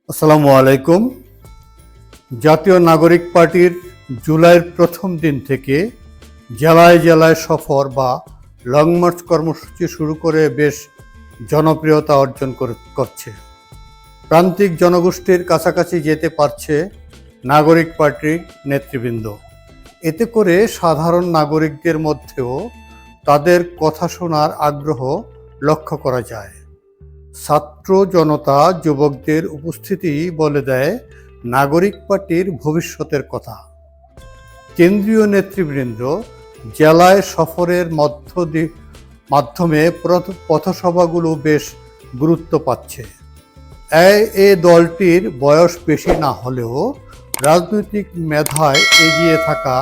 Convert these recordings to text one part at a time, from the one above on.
আসসালামু আলাইকুম। জাতীয় নাগরিক পার্টির জুলাইয়ের প্রথম দিন থেকে জেলায় জেলায় সফর বা লং মার্চ কর্মসূচি শুরু করে বেশ জনপ্রিয়তা অর্জন করছে। প্রান্তিক জনগোষ্ঠীর কাছাকাছি যেতে পারছে নাগরিক পার্টির নেতৃবৃন্দ। এতে করে সাধারণ নাগরিকদের মধ্যেও তাদের কথা শোনার আগ্রহ লক্ষ্য করা যায়। ছাত্র জনতা যুবকদের উপস্থিতি বলে দেয় নাগরিক পার্টির ভবিষ্যতের কথা। কেন্দ্রীয় নেতৃবৃন্দ জেলায় সফরের মাধ্যমে পথসভাগুলো বেশ গুরুত্ব পাচ্ছে। এই দলটির বয়স বেশি না হলেও রাজনৈতিক মেধায় এগিয়ে থাকা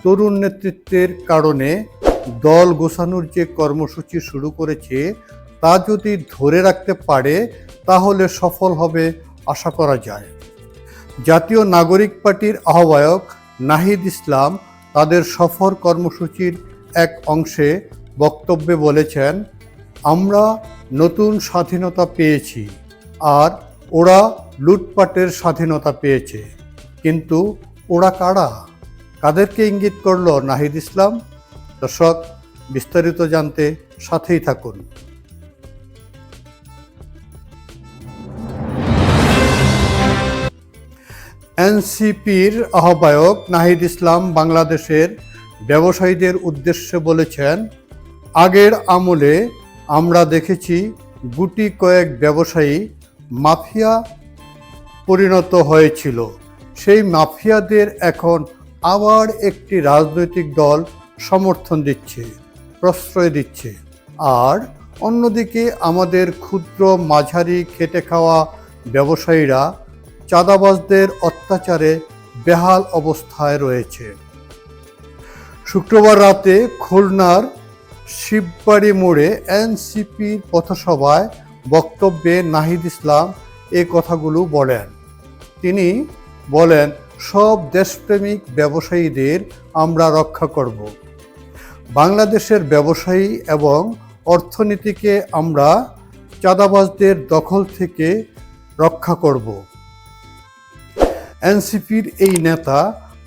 তরুণ নেতৃত্বের কারণে দল গোছানোর যে কর্মসূচি শুরু করেছে তা যদি ধরে রাখতে পারে তাহলে সফল হবে আশা করা যায়। জাতীয় নাগরিক পার্টির আহ্বায়ক নাহিদ ইসলাম তাদের সফর কর্মসূচির এক অংশে বক্তব্যে বলেছেন, আমরা নতুন স্বাধীনতা পেয়েছি আর ওরা লুটপাটের স্বাধীনতা পেয়েছে, কিন্তু ওরা কারা? কাদেরকে ইঙ্গিত করল নাহিদ ইসলাম? দর্শক, বিস্তারিত জানতে সাথেই থাকুন। এনসিপির আহ্বায়ক নাহিদ ইসলাম বাংলাদেশের ব্যবসায়ীদের উদ্দেশ্যে বলেছেন, আগের আমলে আমরা দেখেছি গুটি কয়েক ব্যবসায়ী মাফিয়া পরিণত হয়েছিল। সেই মাফিয়াদের এখন আবার একটি রাজনৈতিক দল সমর্থন দিচ্ছে, প্রশ্রয় দিচ্ছে। আর অন্যদিকে আমাদের ক্ষুদ্র মাঝারি খেটে খাওয়া ব্যবসায়ীরা চাঁদাবাজদের অত্যাচারে বেহাল অবস্থায় রয়েছে। শুক্রবার রাতে খুলনার শিববাড়ি মোড়ে এনসিপির পথসভায় বক্তব্যে নাহিদ ইসলাম এ কথাগুলো বলেন। তিনি বলেন, সব দেশপ্রেমিক ব্যবসায়ীদের আমরা রক্ষা করব। বাংলাদেশের ব্যবসায়ী এবং অর্থনীতিকে আমরা চাঁদাবাজদের দখল থেকে রক্ষা করব। এনসিপির এই নেতা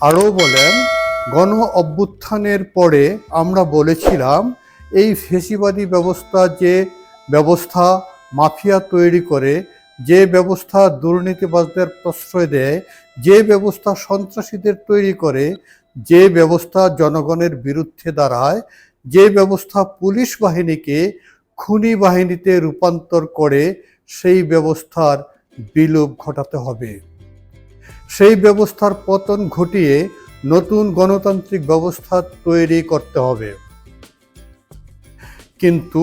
আরও বলেন, গণ অভ্যুত্থানের পরে আমরা বলেছিলাম এই ফ্যাসিবাদী ব্যবস্থা যে ব্যবস্থা মাফিয়া তৈরি করে, যে ব্যবস্থা দুর্নীতিবাজদের প্রশ্রয় দেয়, যে ব্যবস্থা সন্ত্রাসীদের তৈরি করে, যে ব্যবস্থা জনগণের বিরুদ্ধে দাঁড়ায়, যে ব্যবস্থা পুলিশ বাহিনীকে খুনি বাহিনীতে রূপান্তর করে, সেই ব্যবস্থার বিলোপ ঘটাতে হবে। সেই ব্যবস্থার পতন ঘটিয়ে নতুন গণতান্ত্রিক ব্যবস্থা তৈরি করতে হবে। কিন্তু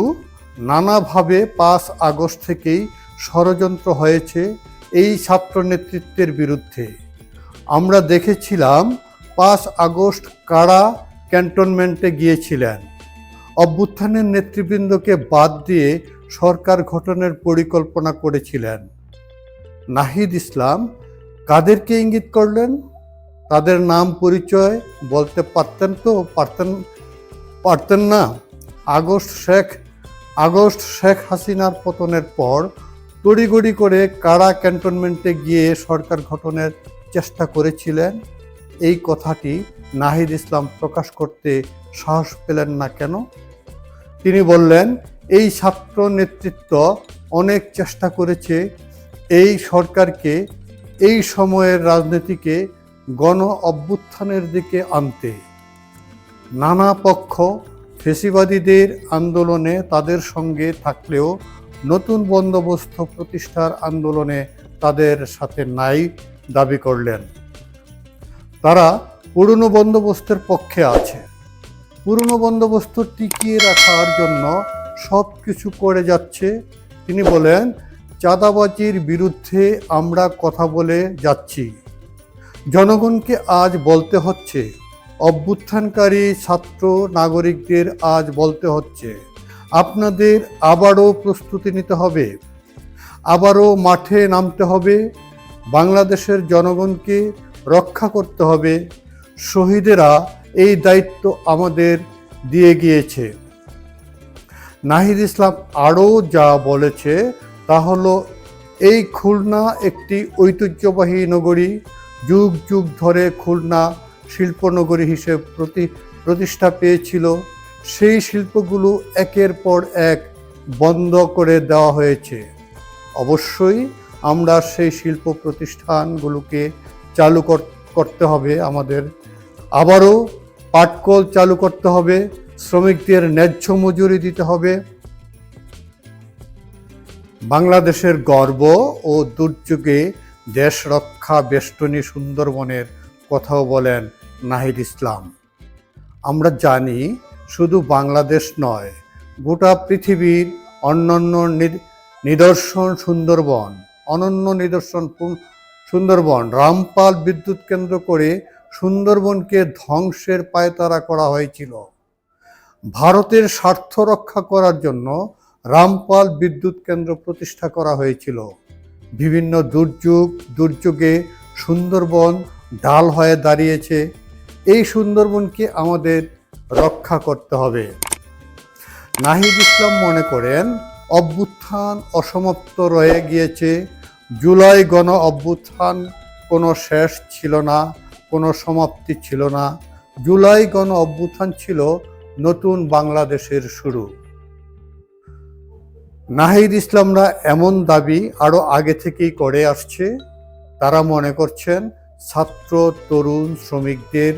নানাভাবে 5 আগস্ট থেকেই ষড়যন্ত্র হয়েছে এই ছাত্র নেতৃত্বের বিরুদ্ধে। আমরা দেখেছিলাম 5 আগস্ট কারা ক্যান্টনমেন্টে গিয়েছিলেন। অভ্যুত্থানের নেতৃবৃন্দকে বাদ দিয়ে সরকার গঠনের পরিকল্পনা করেছিলেন। নাহিদ ইসলাম কাদেরকে ইঙ্গিত করলেন? তাদের নাম পরিচয় বলতে পারতেন তো? পারতেন না। আগস্ট শেখ হাসিনার পতনের পর তড়িঘড়ি করে কারা ক্যান্টনমেন্টে গিয়ে সরকার গঠনের চেষ্টা করেছিলেন? এই কথাটি নাহিদ ইসলাম প্রকাশ করতে সাহস পেলেন না কেন? তিনি বললেন, এই ছাত্র নেতৃত্ব অনেক চেষ্টা করেছে এই সরকারকে, এই সময়ের রাজনীতিকে গণ অভ্যুত্থানের দিকে আনতে। নানা পক্ষ ফ্যাসিবাদীদের আন্দোলনে তাদের সঙ্গে থাকলেও নতুন বন্দোবস্ত প্রতিষ্ঠার আন্দোলনে তাদের সাথে নাই দাবি করলেন। তারা পুরনো বন্দোবস্তের পক্ষে আছে। পুরনো বন্দোবস্ত টিকিয়ে রাখার জন্য সব কিছু করে যাচ্ছে। তিনি বলেন, চাঁদাবাজির বিরুদ্ধে আমরা কথা বলে যাচ্ছি। জনগণকে আজ বলতে হচ্ছে, অভ্যুত্থানকারী ছাত্র নাগরিকদের আজ বলতে হচ্ছে, আপনাদের আবারও প্রস্তুতি নিতে হবে, আবারও মাঠে নামতে হবে, বাংলাদেশের জনগণকে রক্ষা করতে হবে। শহীদেরা এই দায়িত্ব আমাদের দিয়ে গিয়েছে। নাহিদ ইসলাম আরও যা বলেছে তা হলো, এই খুলনা একটি ঐতিহ্যবাহী নগরী। যুগ যুগ ধরে খুলনা শিল্পনগরী হিসেবে প্রতিষ্ঠা পেয়েছিল। সেই শিল্পগুলো একের পর এক বন্ধ করে দেওয়া হয়েছে। অবশ্যই আমরা সেই শিল্প প্রতিষ্ঠানগুলোকে চালু করতে হবে। আমাদের আবারও পাটকল চালু করতে হবে, শ্রমিকদের ন্যায্য মজুরি দিতে হবে। বাংলাদেশের গর্ব ও দুর্যোগে দেশ রক্ষা বেষ্টনী সুন্দরবনের কথাও বলেন নাহিদ ইসলাম। আমরা জানি শুধু বাংলাদেশ নয়, গোটা পৃথিবীর অনন্য নিদর্শন সুন্দরবন, অনন্য নিদর্শন সুন্দরবন। রামপাল বিদ্যুৎ কেন্দ্র করে সুন্দরবনকে ধ্বংসের পায়তারা করা হয়েছিল। ভারতের স্বার্থ রক্ষা করার জন্য রামপাল বিদ্যুৎ কেন্দ্র প্রতিষ্ঠা করা হয়েছিল। বিভিন্ন দুর্যোগে সুন্দরবন ঢাল হয়ে দাঁড়িয়েছে। এই সুন্দরবনকে আমাদের রক্ষা করতে হবে। নাহিদ ইসলাম মনে করেন অভ্যুত্থান অসমাপ্ত রয়ে গিয়েছে। জুলাই গণ অভ্যুত্থান কোনো শেষ ছিল না, কোনো সমাপ্তি ছিল না। জুলাই গণ অভ্যুত্থান ছিল নতুন বাংলাদেশের শুরু। নাহিদ ইসলামরা এমন দাবি আরও আগে থেকেই করে আসছে। তারা মনে করছেন ছাত্র, তরুণ, শ্রমিকদের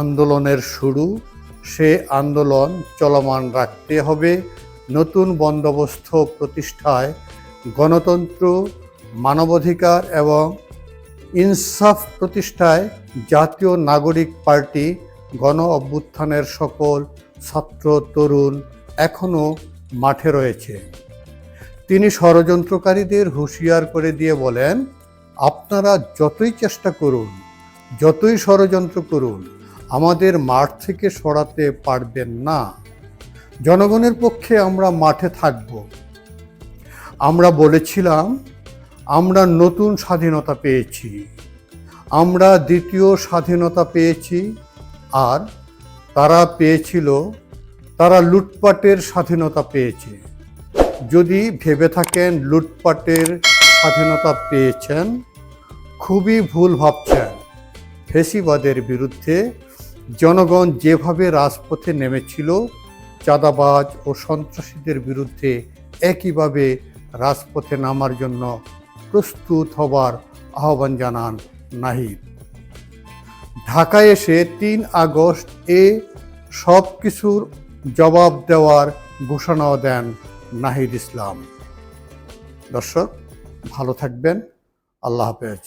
আন্দোলনের শুরু, সে আন্দোলন চলমান রাখতে হবে। নতুন বন্দোবস্ত প্রতিষ্ঠায় গণতন্ত্র, মানবাধিকার এবং ইনসাফ প্রতিষ্ঠায় জাতীয় নাগরিক পার্টি গণ অভ্যুত্থানের সকল ছাত্র, তরুণ এখনও মাঠে রয়েছে। তিনি ষড়যন্ত্রকারীদের হুঁশিয়ার করে দিয়ে বলেন, আপনারা যতই চেষ্টা করুন, যতই ষড়যন্ত্র করুন, আমাদের মাঠ থেকে সরাতে পারবেন না। জনগণের পক্ষে আমরা মাঠে থাকব। আমরা বলেছিলাম আমরা নতুন স্বাধীনতা পেয়েছি, আমরা দ্বিতীয় স্বাধীনতা পেয়েছি। আর তারা লুটপাটের স্বাধীনতা পেয়েছে। যদি ভেবে থাকেন লুটপাটের স্বাধীনতা পেয়েছেন, খুবই ভুল ভাবছেন। ফ্যাসিবাদের বিরুদ্ধে জনগণ যেভাবে রাজপথে নেমেছিল, চাঁদাবাজ ও সন্ত্রাসীদের বিরুদ্ধে একইভাবে রাজপথে নামার জন্য প্রস্তুত হবার আহ্বান জানান নাহিদ। ঢাকায় এসে 3 আগস্ট সব কিছুর জবাব দেওয়ার ঘোষণাও দেন নাহিদ ইসলাম। দর্শক, ভালো থাকবেন। আল্লাহ হাফেজ।